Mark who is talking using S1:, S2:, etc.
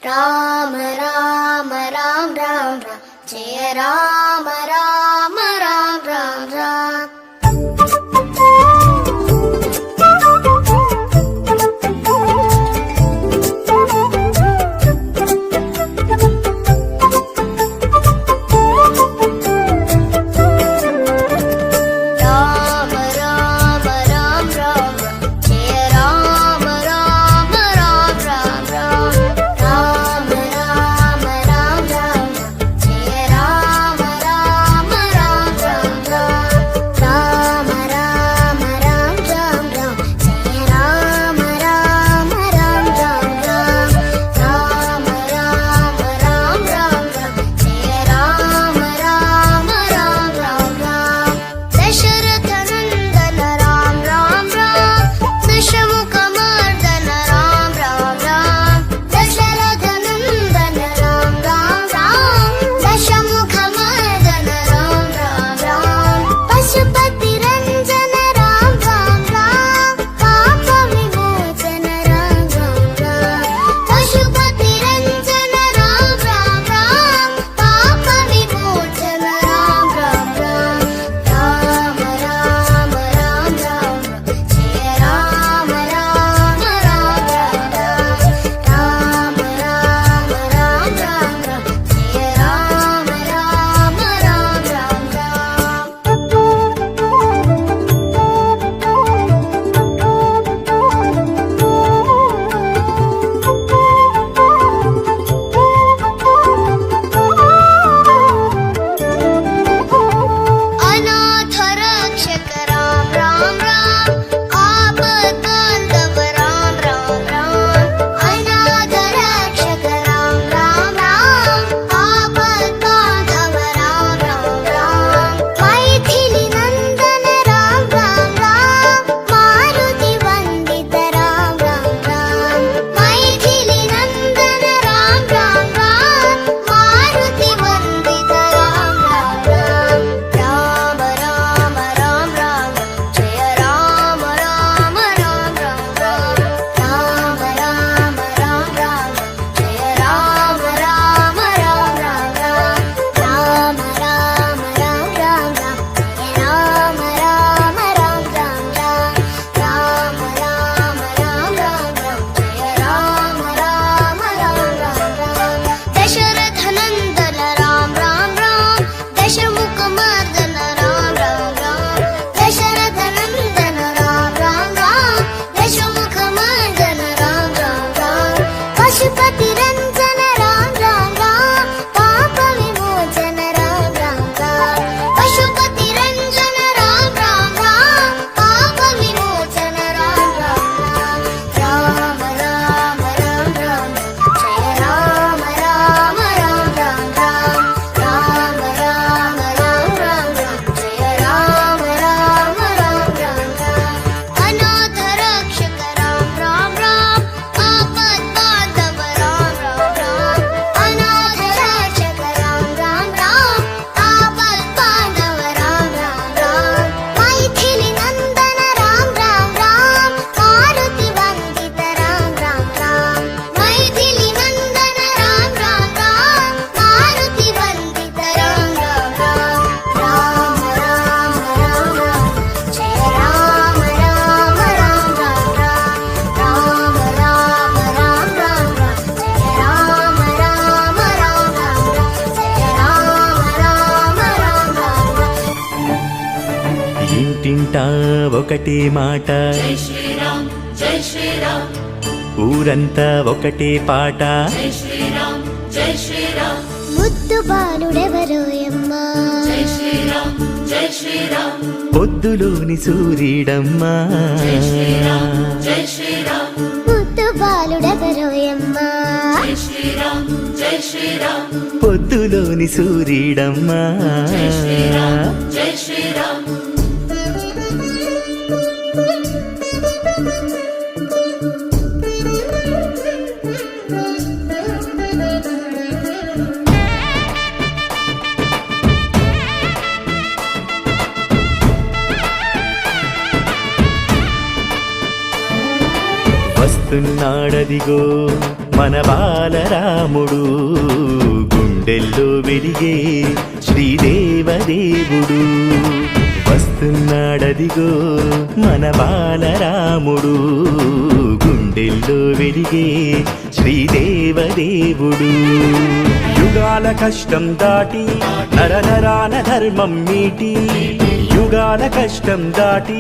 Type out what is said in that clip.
S1: రామ రామ రామ రామ జయ రామ రామ రామ రామ రామ.
S2: ఇంటింటా ఒకటే మాట,
S3: జై శ్రీరామ్ జై శ్రీరామ్.
S2: ఊరంతా ఒకటే పాట,
S3: జై శ్రీరామ్ జై శ్రీరామ్.
S1: ముద్దు బాలుడెవరోయమ్మా,
S3: జై శ్రీరామ్ జై శ్రీరామ్.
S2: పొద్దులోని సూర్యుడమ్మా,
S3: జై శ్రీరామ్ జై శ్రీరామ్.
S1: ముద్దు బాలుడెవరోయమ్మా,
S3: జై శ్రీరామ్ జై శ్రీరామ్.
S2: పొద్దులోని సూర్యుడమ్మా.
S3: జై శ్రీరామ్ జై శ్రీరామ్.
S2: వస్తున్నాడదిగో మన బాలరాముడు గుండెల్లో వెలిగే శ్రీదేవదేవుడు వస్తున్నాడదిగో మన బాలరాముడు గుండెల్లో వెలిగే శ్రీదేవదేవుడు యుగాల కష్టం దాటి నరనరాన ధర్మం మీటి యుగాల కష్టం దాటి